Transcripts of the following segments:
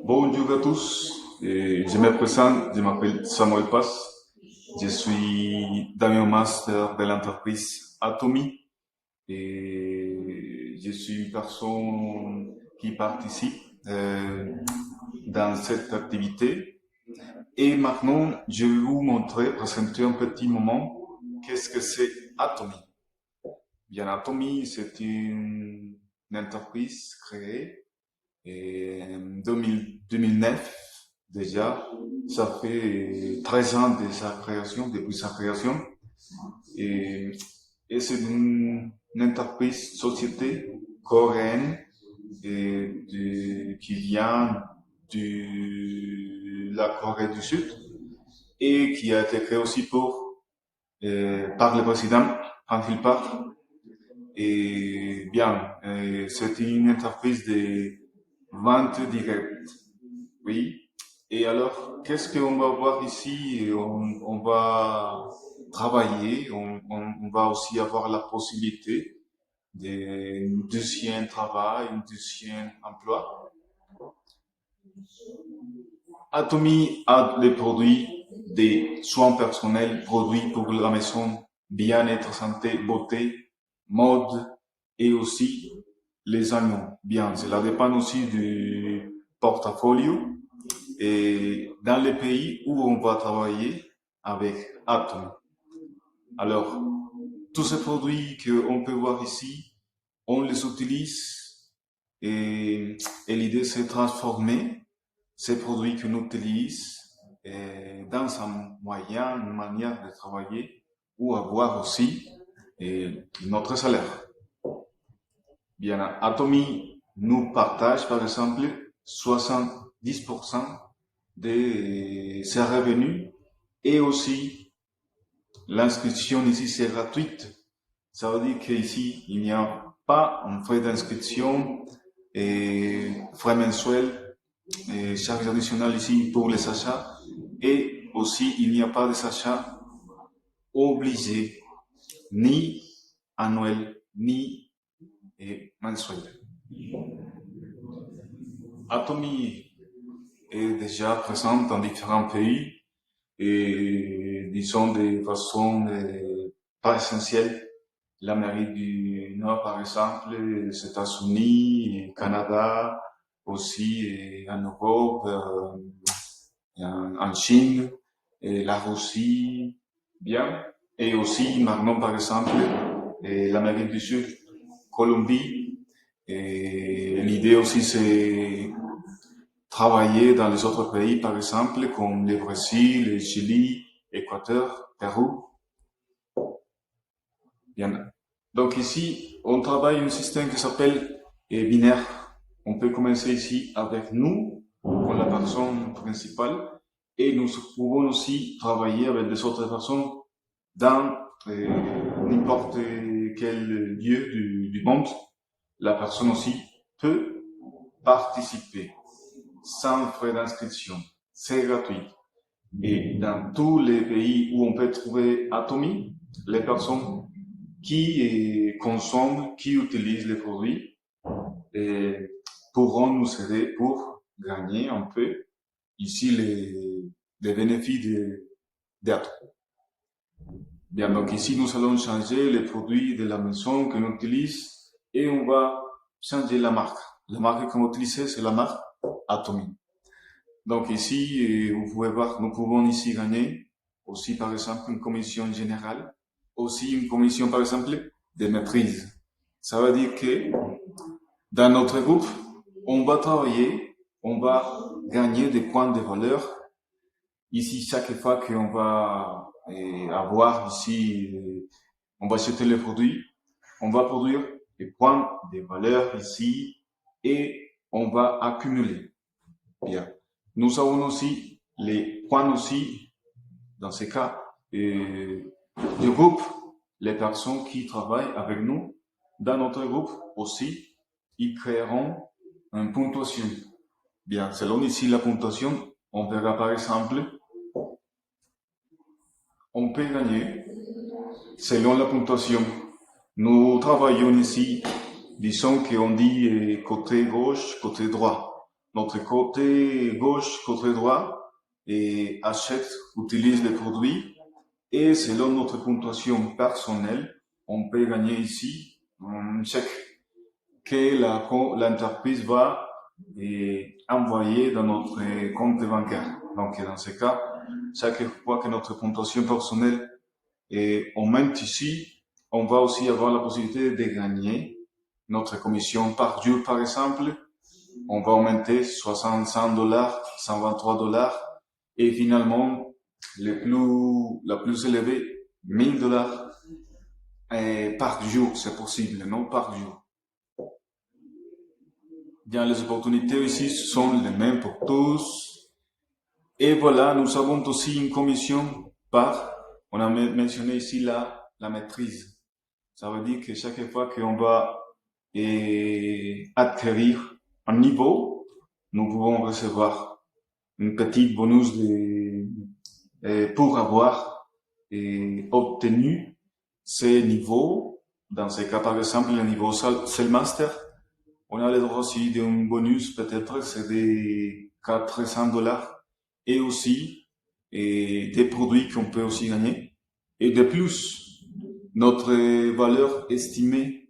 Bonjour à tous, je me présente, je m'appelle Samuel Paz, je suis dans mon master de l'entreprise Atomy et je suis une personne qui participe dans cette activité. Et maintenant, je vais vous montrer, présenter un petit moment, qu'est-ce que c'est Atomy. Bien, Atomy, c'est une entreprise créée en 2009 déjà. Ça fait 13 ans de sa création, depuis sa création. Et, et c'est une entreprise, société coréenne qui vient de la Corée du Sud et qui a été créée aussi par le président Han Il-park. Et bien, c'est une entreprise de vente directe. Oui. Et alors, qu'est-ce qu'on va voir ici? On va travailler, on va aussi avoir la possibilité d'un deuxième travail, un deuxième emploi. Atomy a les produits des soins personnels, produits pour la maison, bien-être, santé, beauté, mode et aussi les animaux. Bien, cela dépend aussi du portfolio et dans les pays où on va travailler avec Atomy. Alors, tous ces produits qu'on peut voir ici, on les utilise et l'idée c'est de transformer ces produits qu'on utilise dans un moyen, une manière de travailler ou avoir aussi notre salaire. Bien, Atomy nous partage par exemple 70% de ses revenus et aussi l'inscription ici c'est gratuite. Ça veut dire qu'ici il n'y a pas un frais d'inscription et frais mensuels et charges additionnelles ici pour les achats et aussi il n'y a pas des achats obligés ni annuels ni mensuels. Atomy est déjà présente dans différents pays et disons de façon pas essentielle. L'Amérique du Nord, par exemple, les États-Unis, le Canada, aussi en Europe, en Chine, et la Russie, bien. Et aussi maintenant, par exemple, l'Amérique du Sud, Colombie. Et l'idée aussi, c'est travailler dans les autres pays, par exemple, comme le Brésil, le Chili, Équateur, Pérou. Bien. Donc ici, on travaille un système qui s'appelle binaire. On peut commencer ici avec nous, comme la personne principale, et nous pouvons aussi travailler avec des autres personnes dans n'importe quel lieu du monde. La personne aussi peut participer sans frais d'inscription. C'est gratuit. Et dans tous les pays où on peut trouver Atomy, les personnes qui consomment, qui utilisent les produits pourront nous aider pour gagner un peu ici les bénéfices d'Atomy. Bien, donc ici nous allons changer les produits de la maison qu'on utilise et on va changer la marque. La marque qu'on utilise, c'est la marque Atomy. Donc ici, vous pouvez voir, nous pouvons ici gagner aussi par exemple une commission générale, aussi une commission par exemple de maîtrise. Ça veut dire que dans notre groupe, on va travailler, on va gagner des points de valeur. Ici, chaque fois qu'on va avoir ici, on va acheter les produits, on va produire des points de valeur ici et on va accumuler. Bien. Nous avons aussi les points aussi, dans ce cas, du groupe, les personnes qui travaillent avec nous, dans notre groupe aussi, ils créeront une puntuation. Bien, selon ici la puntuation, on verra par exemple, on peut gagner selon la puntuation. Nous travaillons ici, disons qu'on dit côté gauche, côté droit. notre côté gauche, côté droit, et achète, utilise les produits. Et selon notre puntuation personnelle, on peut gagner ici un chèque que l'entreprise va envoyer dans notre compte bancaire. Donc, dans ce cas, chaque fois que notre puntuation personnelle augmente ici, on va aussi avoir la possibilité de gagner notre commission par jour, par exemple. On va augmenter 65 $, 123 $, et finalement, la plus élevée, 1000 $ par jour, c'est possible, non par jour. Bien, les opportunités ici sont les mêmes pour tous. Et voilà, nous avons aussi une commission on a mentionné ici la maîtrise. Ça veut dire que chaque fois qu'on va acquérir un niveau, nous pouvons recevoir une petite bonus pour avoir obtenu ces niveaux. Dans ce cas, par exemple, le niveau Cell Master, on a le droit aussi d'un bonus, peut-être c'est de 400 $, et aussi des produits qu'on peut aussi gagner. Et de plus, notre valeur estimée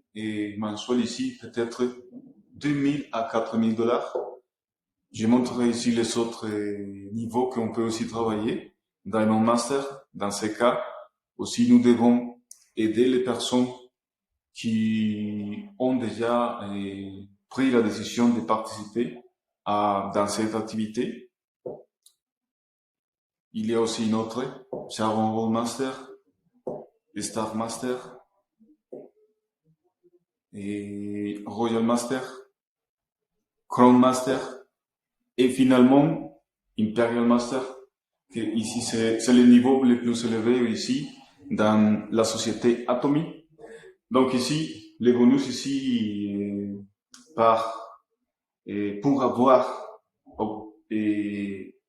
mensuelle ici peut-être 2000 à 4000 $. Je montrerai ici les autres niveaux qu'on peut aussi travailler. Diamond Master, dans ce cas, aussi nous devons aider les personnes qui ont déjà pris la décision de participer dans cette activité. Il y a aussi une autre, Sharon Roll Master, Star Master, et Royal Master, Crown Master, et finalement Imperial Master, que ici c'est le niveau le plus élevé ici dans la société Atomy. Donc ici, les bonus ici pour avoir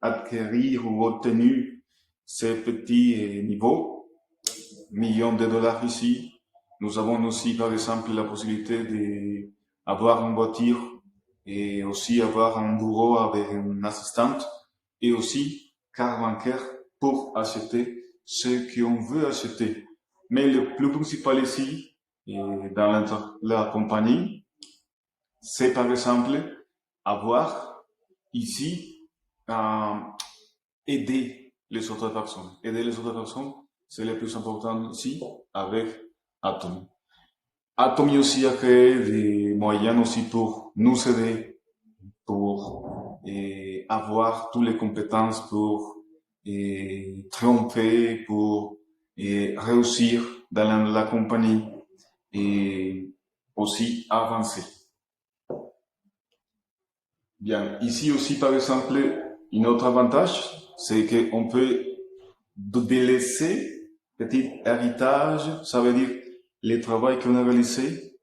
acquérir ou obtenu ces petits niveaux, millions de dollars ici. Nous avons aussi, par exemple, la possibilité d'avoir une voiture et aussi avoir un bureau avec une assistante et aussi carte bancaire pour acheter ce qu'on veut acheter. Mais le plus principal ici, dans la compagnie, c'est par exemple avoir ici aider les autres personnes. Aider les autres personnes, c'est le plus important ici avec Atomy. Atomy aussi a créé des moyens aussi pour nous aider, pour avoir toutes les compétences pour tromper, pour réussir dans la compagnie et aussi avancer. Bien, ici aussi par exemple, un autre avantage, c'est qu'on peut délaisser petit héritage, ça veut dire le travail qu'on a réalisé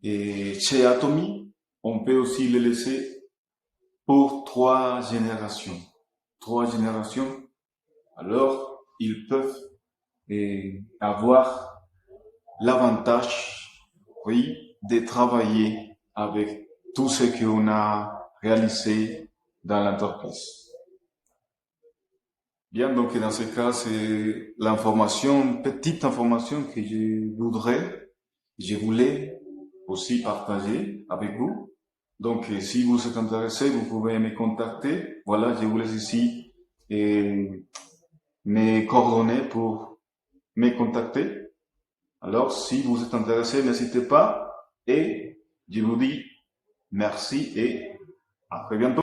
chez Atomy, on peut aussi le laisser pour 3 générations. 3 générations, alors ils peuvent avoir l'avantage, oui, de travailler avec tout ce qu'on a réalisé dans l'entreprise. Bien, donc dans ce cas, c'est petite information que je voulais aussi partager avec vous. Donc, si vous êtes intéressé, vous pouvez me contacter. Voilà, je vous laisse ici mes coordonnées pour me contacter. Alors, si vous êtes intéressé, n'hésitez pas et je vous dis merci et à très bientôt.